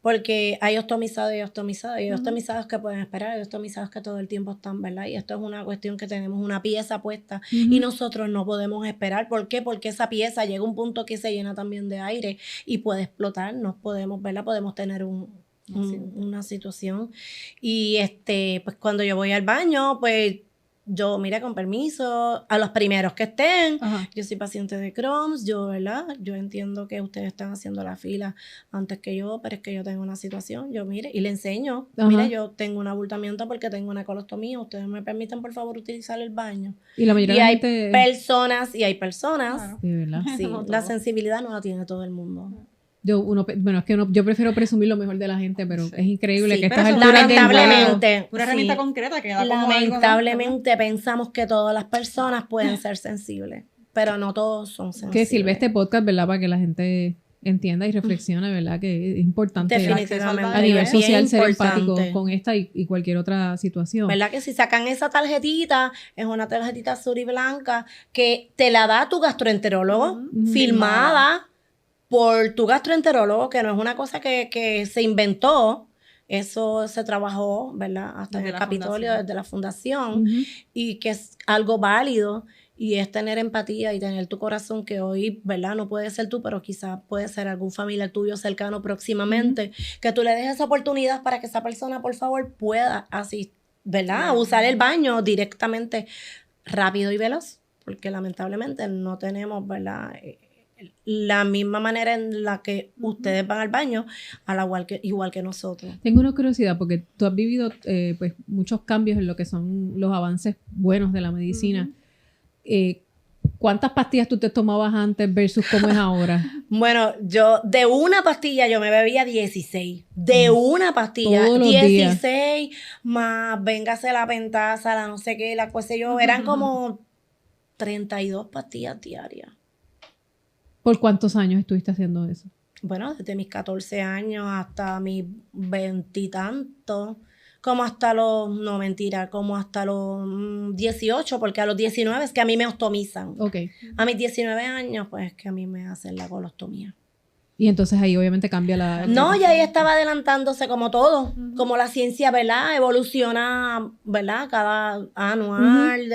Porque hay ostomizados y ostomizados que pueden esperar, hay ostomizados que todo el tiempo están, ¿verdad? Y esto es una cuestión que tenemos una pieza puesta y nosotros no podemos esperar. ¿Por qué? Porque esa pieza llega a un punto que se llena también de aire y puede explotar, nos podemos, ¿verdad? Podemos tener una situación. Y pues cuando yo voy al baño, pues yo, mira, con permiso, a los primeros que estén, yo soy paciente de Crohn's, ¿verdad? Yo entiendo que ustedes están haciendo la fila antes que yo, pero es que yo tengo una situación, yo mire, y le enseño, mire, yo tengo un abultamiento porque tengo una colostomía, ustedes me permiten por favor utilizar el baño. Y la mayoría de hay gente... personas, claro. Sí, ¿verdad? Sí, la sensibilidad no la tiene todo el mundo. Es que yo prefiero presumir lo mejor de la gente, pero es increíble que estas alturas lamentablemente, una herramienta concreta que da como lamentablemente algo, pensamos que todas las personas pueden ser sensibles, pero no todos son sensibles. Que sirve este podcast, ¿verdad? Para que la gente entienda y reflexione, ¿verdad? Que es importante Definitivamente. a nivel social ser empático Importante. con esta y cualquier otra situación. ¿Verdad? Que si sacan esa tarjetita, es una tarjetita azul y blanca que te la da tu gastroenterólogo, firmada por tu gastroenterólogo, que no es una cosa que se inventó. Eso se trabajó, ¿verdad? Hasta en el Capitolio, desde la fundación, y que es algo válido, y es tener empatía y tener tu corazón, que hoy, ¿verdad? No puede ser tú, pero quizás puede ser algún familiar tuyo cercano próximamente, que tú le des esa oportunidad para que esa persona, por favor, pueda así, ¿verdad? Usar el baño directamente, rápido y veloz, porque lamentablemente no tenemos, ¿verdad? La misma manera en la que ustedes van al baño, igual que nosotros. Tengo una curiosidad, porque tú has vivido pues, muchos cambios en lo que son los avances buenos de la medicina. ¿Cuántas pastillas tú te tomabas antes versus cómo es ahora? Bueno, yo de una pastilla yo me bebía 16. De una pastilla. Todos los 16 días. Más véngase la pentasa, la no sé qué, la cosa yo. Eran como 32 pastillas diarias. ¿Por cuántos años estuviste haciendo eso? Bueno, desde mis 14 años hasta mis 20 y tantos. Como hasta los, no mentira, como hasta los 18, porque a los 19 es que a mí me ostomizan. Ok. A mis 19 años, pues es que a mí me hacen la colostomía. Y entonces ahí obviamente cambia la... No, y ahí estaba adelantándose como todo, como la ciencia, ¿verdad? Evoluciona, ¿verdad? Cada anual,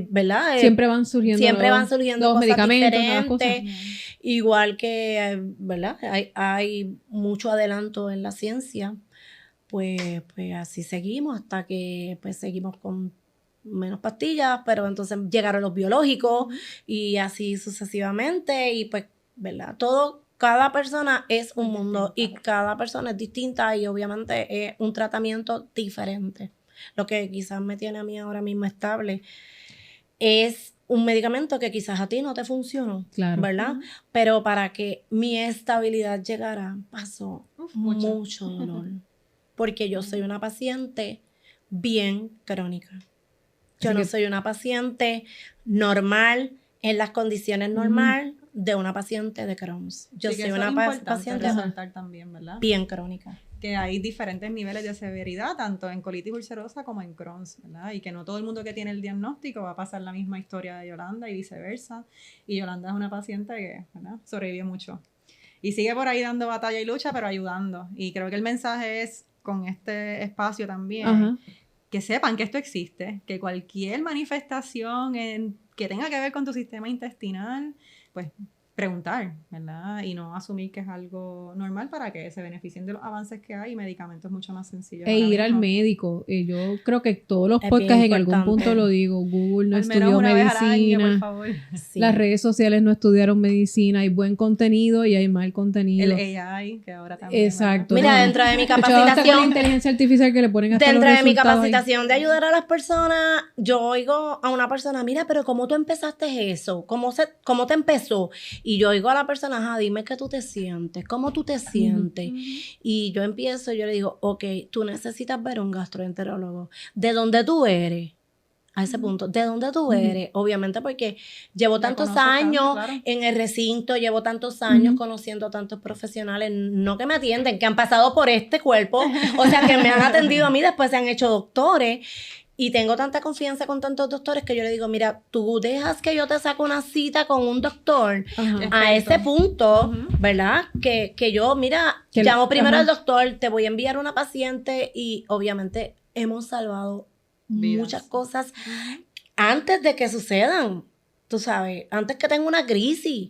¿verdad? Siempre van surgiendo los cosas medicamentos, nuevas cosas. diferentes. Igual que, ¿verdad? Hay mucho adelanto en la ciencia. Pues así seguimos hasta que pues seguimos con menos pastillas, pero entonces llegaron los biológicos y así sucesivamente y pues, ¿verdad? Cada persona es un mundo y cada persona es distinta y obviamente es un tratamiento diferente. Lo que quizás me tiene a mí ahora mismo estable es un medicamento que quizás a ti no te funcionó, claro, ¿verdad? Pero para que mi estabilidad llegara, pasó mucho dolor. Porque yo soy una paciente bien crónica. Yo no soy una paciente normal, en las condiciones normales de una paciente de Crohn's. Yo soy una paciente también, ¿verdad? bien crónica. Que hay diferentes niveles de severidad, tanto en colitis ulcerosa como en Crohn's, ¿verdad? Y que no todo el mundo que tiene el diagnóstico va a pasar la misma historia de Yolanda y viceversa. Y Yolanda es una paciente que, ¿verdad?, sobrevive mucho. Y sigue por ahí dando batalla y lucha, pero ayudando. Y creo que el mensaje es, con este espacio también, que sepan que esto existe, que cualquier manifestación que tenga que ver con tu sistema intestinal, pues preguntar, ¿verdad? Y no asumir que es algo normal para que se beneficien de los avances que hay y medicamentos mucho más sencillos. E ir al médico. Yo creo que todos los podcasts en algún punto lo digo. Google no estudió medicina. Por favor. Sí. Las redes sociales no estudiaron medicina. Hay buen contenido y hay mal contenido. El AI, que ahora también. Exacto. Mira, dentro de mi capacitación, la inteligencia artificial que le ponen hasta dentro los de mi resultados capacitación de ayudar a las personas, yo oigo a una persona, mira, pero ¿cómo tú empezaste eso? ¿Cómo te empezó? Y yo oigo a la persona, dime qué tú te sientes, cómo tú te sientes. Y yo le digo, ok, tú necesitas ver un gastroenterólogo. ¿De dónde tú eres? A ese punto, ¿de dónde tú eres? Obviamente porque llevo tantos años en el recinto, llevo tantos años conociendo tantos profesionales, no que me atienden, que han pasado por este cuerpo, o sea, que me han atendido a mí, después se han hecho doctores. Y tengo tanta confianza con tantos doctores que yo le digo, mira, tú dejas que yo te saque una cita con un doctor a ese punto, ¿verdad? Que yo, mira, llamo primero al doctor, te voy a enviar una paciente y obviamente hemos salvado muchas cosas antes de que sucedan, tú sabes, antes que tenga una crisis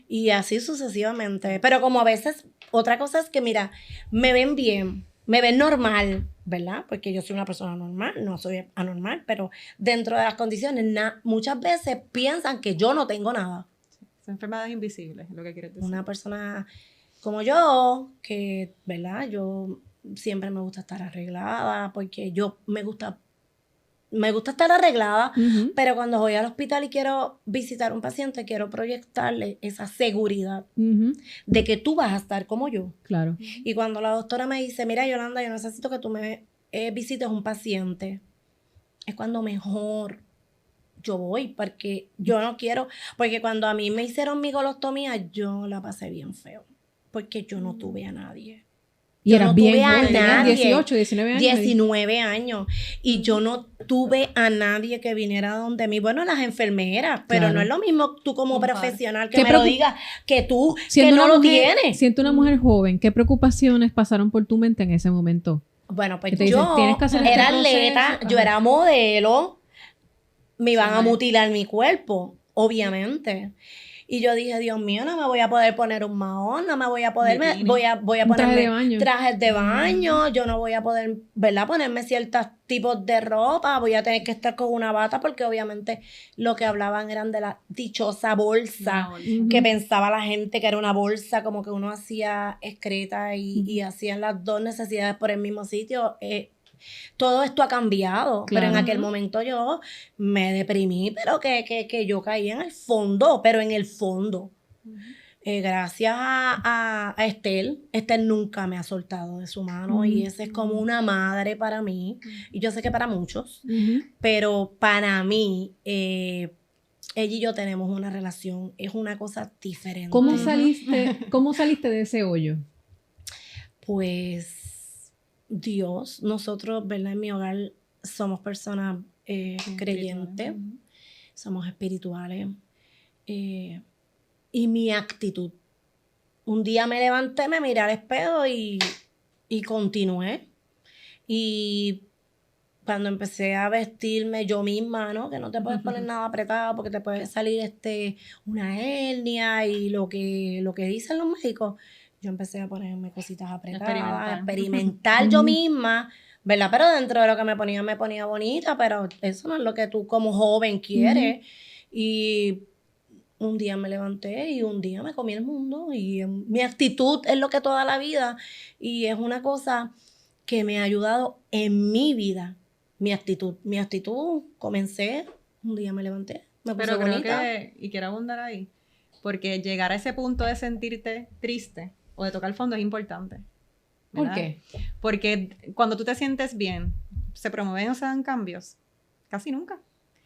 y así sucesivamente. Pero como a veces, otra cosa es que, mira, me ven bien, me ven normal, ¿verdad? Porque yo soy una persona normal, no soy anormal, pero dentro de las condiciones, muchas veces piensan que yo no tengo nada. Son enfermedades invisibles, es lo que quieres decir. Una persona como yo, que, ¿verdad? Yo siempre me gusta estar arreglada, porque me gusta estar arreglada, pero cuando voy al hospital y quiero visitar a un paciente, quiero proyectarle esa seguridad de que tú vas a estar como yo. Claro. Y cuando la doctora me dice, mira, Yolanda, yo necesito que tú me visites un paciente, es cuando mejor yo voy, porque yo no quiero, porque cuando a mí me hicieron mi colostomía, yo la pasé bien feo. porque yo no tuve a nadie. Y Yo eras no bien tuve a joven, tenías nadie. 18, 19 años. 19 años. Y yo no tuve a nadie que viniera donde mí. Bueno, las enfermeras, pero Claro. no es lo mismo tú como Un par. profesional que ¿Qué me lo digas que tú que no lo tienes. Siendo una mujer joven, ¿qué preocupaciones pasaron por tu mente en ese momento? Bueno, pues Que te dicen, yo "Tienes que hacer este era proceso". atleta, yo Ajá. era modelo, me iban a Sí. mutilar mi cuerpo, obviamente. Y yo dije, Dios mío, no me voy a poder poner un mahón, no me voy a poder, Bikini. voy a Un traje ponerme de baño. trajes de baño, yo no voy a poder, ¿verdad? Ponerme ciertos tipos de ropa, voy a tener que estar con una bata porque obviamente lo que hablaban eran de la dichosa bolsa, Ujú. que pensaba la gente que era una bolsa, como que uno hacía excreta y hacían las dos necesidades por el mismo sitio. Todo esto ha cambiado, pero en Claro. aquel momento yo me deprimí, pero que yo caí en el fondo, pero en el fondo. Gracias a Estel nunca me ha soltado de su mano y esa es como una madre para mí, y yo sé que para muchos, Ujú. pero para mí, ella y yo tenemos una relación, es una cosa diferente. ¿Cómo saliste de ese hoyo? Pues Dios, nosotros, ¿verdad? En mi hogar somos personas creyentes, somos espirituales. Y mi actitud. Un día me levanté, me miré al espejo y continué. Y cuando empecé a vestirme yo misma, ¿no? Que no te puedes poner nada apretado porque te puede salir una hernia y lo que dicen los médicos. Yo empecé a ponerme cositas apretadas, experimentar yo misma, ¿verdad? Pero dentro de lo que me ponía bonita, pero eso no es lo que tú como joven quieres. Y un día me levanté y un día me comí el mundo y mi actitud es lo que toda la vida y es una cosa que me ha ayudado en mi vida. Mi actitud, comencé, un día me levanté, me puse Pero creo bonita. y quiero abundar ahí, porque llegar a ese punto de sentirte triste o de tocar el fondo es importante. ¿Por ¿verdad? qué? Porque cuando tú te sientes bien, ¿se promueven o se dan cambios? Casi nunca.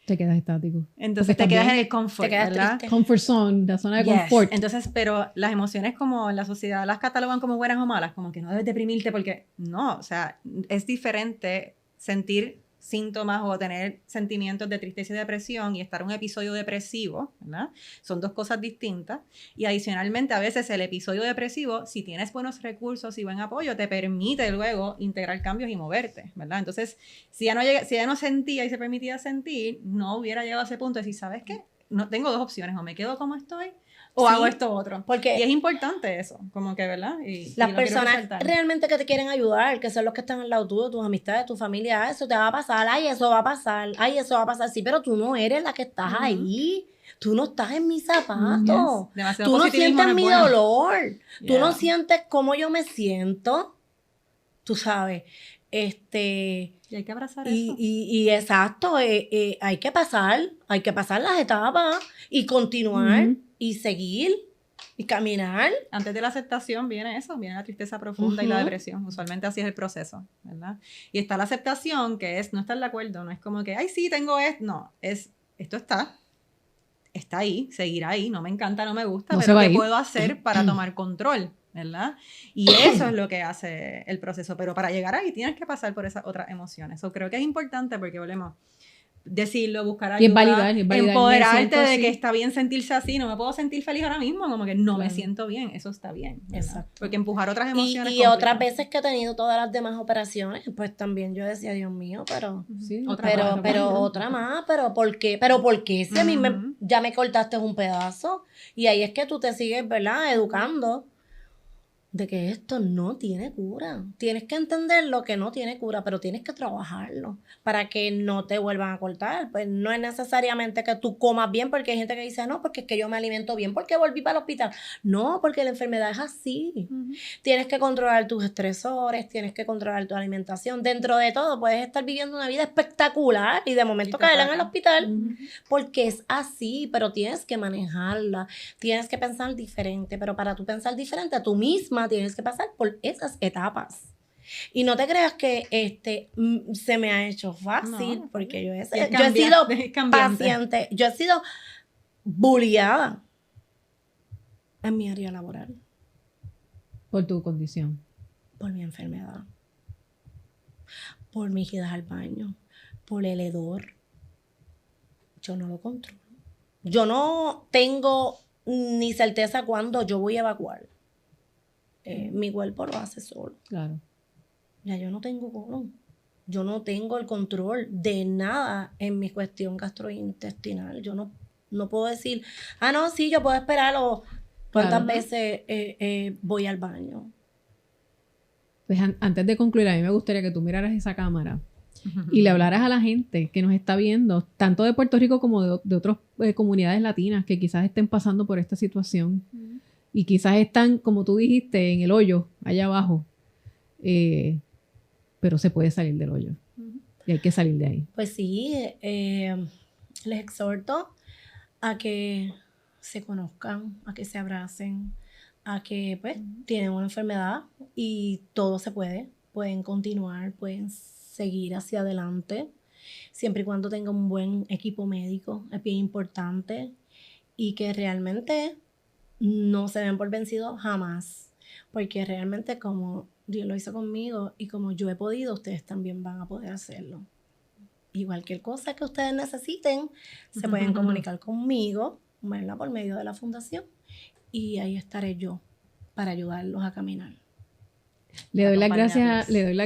Te quedas estático. Entonces Porque te quedas también en el confort, te quedas ¿verdad? triste. Comfort zone, la zona de Yes. confort. Entonces, pero las emociones como en la sociedad las catalogan como buenas o malas, como que no debes deprimirte porque no, o sea, es diferente sentir síntomas o tener sentimientos de tristeza y depresión y estar en un episodio depresivo, ¿verdad? Son dos cosas distintas. Y adicionalmente, a veces el episodio depresivo, si tienes buenos recursos y buen apoyo, te permite luego integrar cambios y moverte, ¿verdad? Entonces, si ella no sentía y se permitía sentir, no hubiera llegado a ese punto de decir, ¿sabes qué? No, tengo dos opciones, o me quedo como estoy o Sí, hago esto otro. porque y es importante eso, como que, ¿verdad? Y las lo quiero personas resaltar. realmente que te quieren ayudar, que son los que están al lado tuyo, tus amistades, tu familia, eso te va a pasar, ay, eso va a pasar, ay, eso va a pasar, sí, pero tú no eres la que estás ahí, tú no estás en mis zapatos, Yes. Demasiado tú no positivismo sientes no es mi bueno. dolor, tú no Yeah. sientes cómo yo me siento, tú sabes, Y hay que abrazar eso. y exacto, hay que pasar las etapas y continuar Ujú. y seguir y caminar. Antes de la aceptación viene eso, viene la tristeza profunda y la Ujú. depresión. Usualmente así es el proceso, ¿verdad? Y está la aceptación, que es no estar de acuerdo, no es como que, ay, sí, tengo esto. No, esto está ahí, seguirá ahí, no me encanta, no me gusta, No se pero va a ¿qué ir. puedo hacer para tomar control? ¿Verdad? Y eso es lo que hace el proceso. Pero para llegar ahí tienes que pasar por esas otras emociones. Yo creo que es importante porque volvemos decirlo, buscar ayuda, Y es validar, me empoderarte siento de así. que está bien sentirse así, no me puedo sentir feliz ahora mismo, como que no me Claro. siento bien, eso está bien, ¿verdad? Exacto. Porque empujar otras Y emociones otras complica. veces que he tenido todas las demás operaciones, pues también yo decía, Dios mío, pero Sí, Otra pero- más. otra más, pero ¿por qué? Si a mí Ujú. ya me cortaste un pedazo y ahí es que tú te sigues, ¿verdad? Educando de que esto no tiene cura. Tienes que entender lo que no tiene cura, pero tienes que trabajarlo para que no te vuelvan a cortar. Pues no es necesariamente que tú comas bien, porque hay gente que dice, no, porque es que yo me alimento bien, porque volví para el hospital. No, porque la enfermedad es así. Ujú. Tienes que controlar tus estresores, tienes que controlar tu alimentación. Dentro de todo, puedes estar viviendo una vida espectacular y de momento Y te caer en el ataca. hospital, Ujú. porque es así, pero tienes que manejarla, tienes que pensar diferente, pero para tú pensar diferente, tú misma tienes que pasar por esas etapas. Y no te creas que se me ha hecho fácil, No. porque yo he Y es sido es cambiante. paciente, yo he sido bulliada en mi área laboral. Por tu condición. Por mi enfermedad, por mis idas al baño, por el hedor. Yo no lo controlo. Yo no tengo ni certeza cuándo yo voy a evacuar. Mi cuerpo lo hace solo. Claro. Ya yo no tengo colon. Yo no tengo el control de nada en mi cuestión gastrointestinal. Yo no puedo decir, no, sí, yo puedo esperar o cuántas veces voy al baño. Pues antes de concluir, a mí me gustaría que tú miraras esa cámara y le hablaras a la gente que nos está viendo, tanto de Puerto Rico como de otras comunidades latinas que quizás estén pasando por esta situación y quizás están, como tú dijiste, en el hoyo, allá abajo, pero se puede salir del hoyo y hay que salir de ahí. Pues sí, les exhorto a que se conozcan, a que se abracen, a que pues tienen una enfermedad y todo se puede, pueden continuar, pueden seguir hacia adelante, siempre y cuando tengan un buen equipo médico, es bien importante, y que realmente no se den por vencidos jamás, porque realmente como Dios lo hizo conmigo y como yo he podido, ustedes también van a poder hacerlo. Y cualquier cosa que ustedes necesiten, se pueden comunicar conmigo, ¿verdad? Por medio de la fundación, y ahí estaré yo para ayudarlos a caminar. Le doy las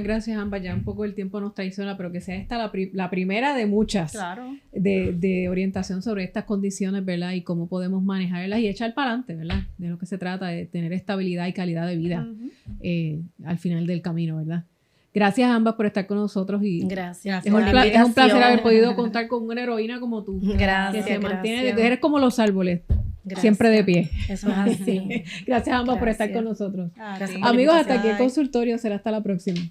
gracias a ambas. Ya un poco el tiempo nos traiciona, pero que sea esta la primera de muchas de orientación sobre estas condiciones, ¿verdad? Y cómo podemos manejarlas y echar para adelante, ¿verdad? De lo que se trata, de tener estabilidad y calidad de vida al final del camino, ¿verdad? Gracias a ambas por estar con nosotros. Y gracias. Es un placer haber podido contar con una heroína como tú. Gracias. Que se mantiene, eres como los árboles. Gracias. Siempre de pie. Eso es así. Gracias a ambas por estar con nosotros. Gracias. Amigos, hasta aquí el consultorio. Será hasta la próxima.